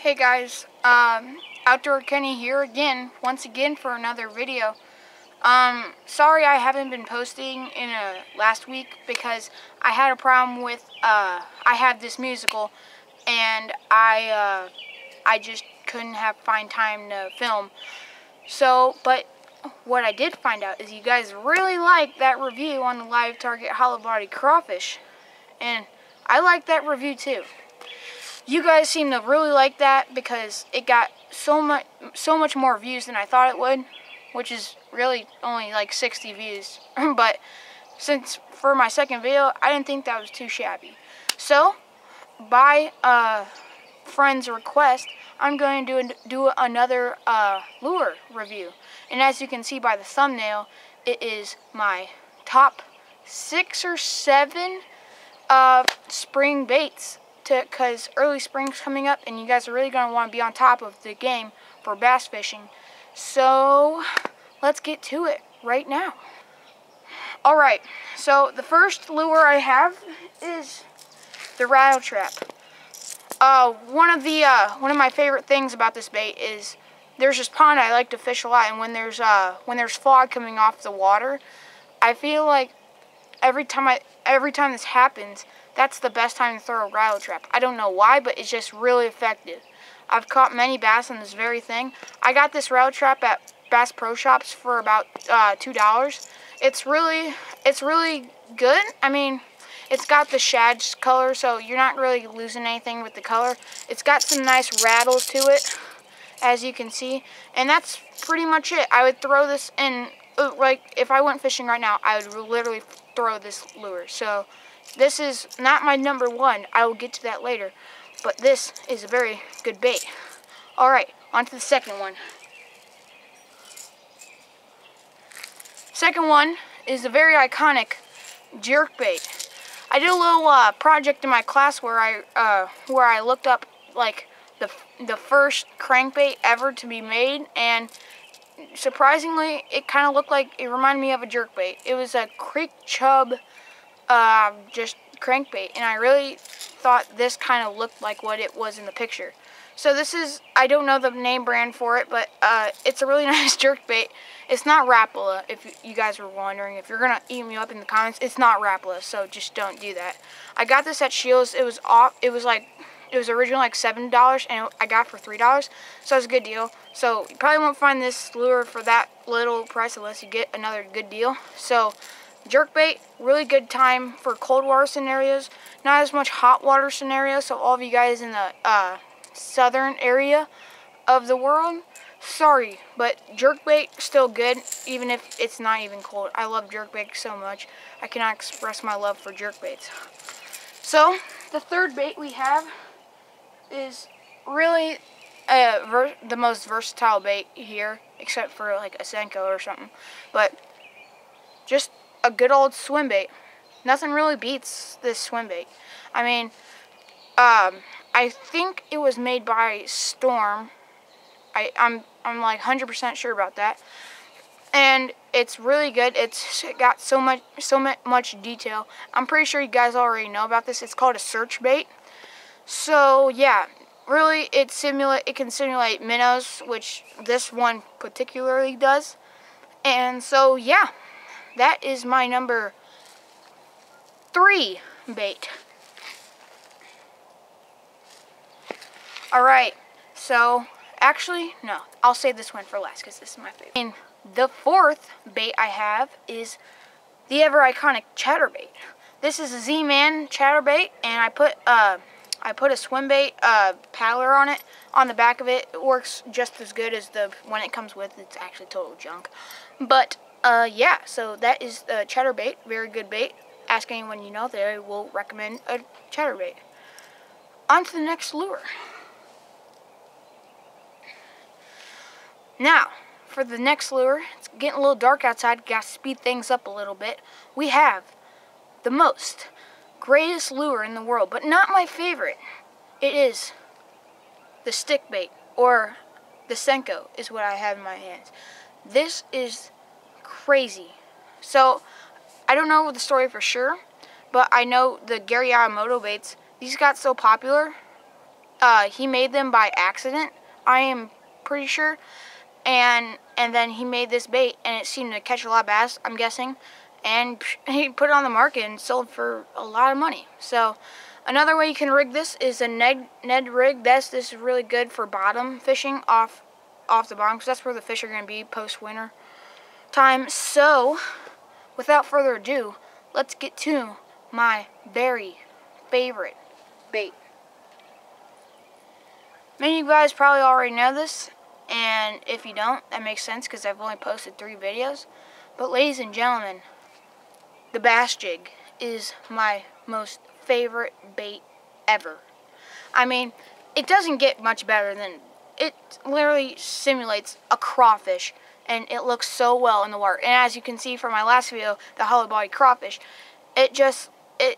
Hey guys, Outdoor Kenny here once again for another video. Sorry I haven't been posting in last week because I had a problem with, I had this musical and I just couldn't find time to film. So, but what I did find out is you guys really liked that review on the live target hollow body crawfish, and I liked that review too. You guys seem to really like that because it got so much more views than I thought it would, which is really only like 60 views. But since for my second video, I didn't think that was too shabby. So, by friend's request, I'm going to do another lure review. And as you can see by the thumbnail, it is my top 6 or 7 spring baits. Because early spring's coming up and you guys are really going to want to be on top of the game for bass fishing. So let's get to it right now. Alright, so the first lure I have is the rattle trap. One of my favorite things about this bait is there's this pond I like to fish a lot, and when there's fog coming off the water, I feel like every time this happens, that's the best time to throw a rattle trap. I don't know why, but it's just really effective. I've caught many bass on this very thing. I got this rattle trap at Bass Pro Shops for about $2. It's really good. I mean, it's got the shad color, so you're not really losing anything with the color. It's got some nice rattles to it, as you can see, and that's pretty much it. I would throw this in, like, if I went fishing right now, I would literally throw this lure. So this is not my number one. I will get to that later. But this is a very good bait. Alright, on to the second one. Second one is a very iconic jerk bait. I did a little project in my class where I looked up like the first crankbait ever to be made, and surprisingly it kind of looked like, it reminded me of a jerkbait. It was a creek chub just crankbait, and I really thought this kind of looked like what it was in the picture. So this is, I don't know the name brand for it, but it's a really nice jerkbait. It's not Rapala, if you guys were wondering. If you're gonna eat me up in the comments, it's not Rapala, so just don't do that. I got this at Shields. It was originally like $7, and I got it for $3, so it was a good deal. So you probably won't find this lure for that little price unless you get another good deal. So jerkbait, really good time for cold water scenarios, not as much hot water scenarios. So all of you guys in the southern area of the world, sorry, but jerkbait still good, even if it's not even cold. I love jerkbait so much. I cannot express my love for jerkbaits. So the third bait we have is really the most versatile bait here, except for like a Senko or something. But just a good old swim bait. Nothing really beats this swim bait. I mean, I think it was made by Storm. I'm like 100% sure about that. And it's really good. It's got so much detail. I'm pretty sure you guys already know about this. It's called a search bait. So yeah, really it can simulate minnows, which this one particularly does. And so yeah, that is my number 3 bait. Alright, so actually, no, I'll save this one for last because this is my favorite. And the fourth bait I have is the ever iconic chatterbait. This is a Z-Man chatterbait, and I put a swim bait paddler on it, on the back of it. It works just as good as the one it comes with. It's actually total junk. But yeah, so that is a chatterbait, very good bait. Ask anyone you know, they will recommend a chatterbait. On to the next lure. Now, for the next lure, it's getting a little dark outside, got to speed things up a little bit. We have the greatest lure in the world, but not my favorite. It is the stick bait, or the Senko is what I have in my hands. This is crazy. So, I don't know the story for sure, but I know the Gary Yamamoto baits, these got so popular he made them by accident, I am pretty sure. And then he made this bait, and it seemed to catch a lot of bass, I'm guessing. And he put it on the market and sold for a lot of money. So another way you can rig this is a Ned rig. This is really good for bottom fishing off the bottom, because that's where the fish are going to be post-winter time. So without further ado, let's get to my very favorite bait. Many of you guys probably already know this, and if you don't, that makes sense because I've only posted 3 videos. But ladies and gentlemen, the bass jig is my most favorite bait ever. I mean, it doesn't get much better than, it literally simulates a crawfish, and it looks so well in the water. And as you can see from my last video, the hollow body crawfish, it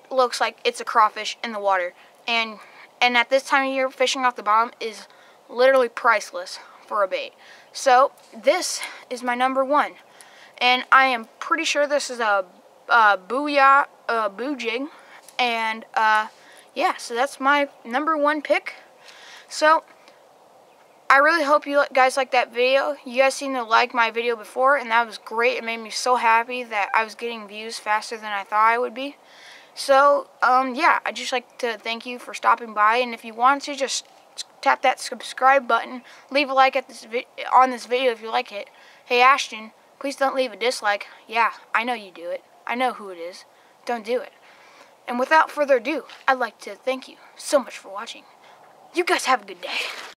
looks like it's a crawfish in the water. And at this time of year, fishing off the bottom is literally priceless for a bait. So this is my number 1, and I am pretty sure this is a boo jig. And yeah, so that's my number 1 pick. So I really hope you guys like that video. You guys seem to like my video before, and that was great. It made me so happy that I was getting views faster than I thought I would be. So yeah, I'd just like to thank you for stopping by, and if you want to, just tap that subscribe button, leave a like at on this video if you like it. Hey Ashton, please don't leave a dislike. Yeah, I know you do it. I know who it is. Don't do it. And without further ado, I'd like to thank you so much for watching. You guys have a good day.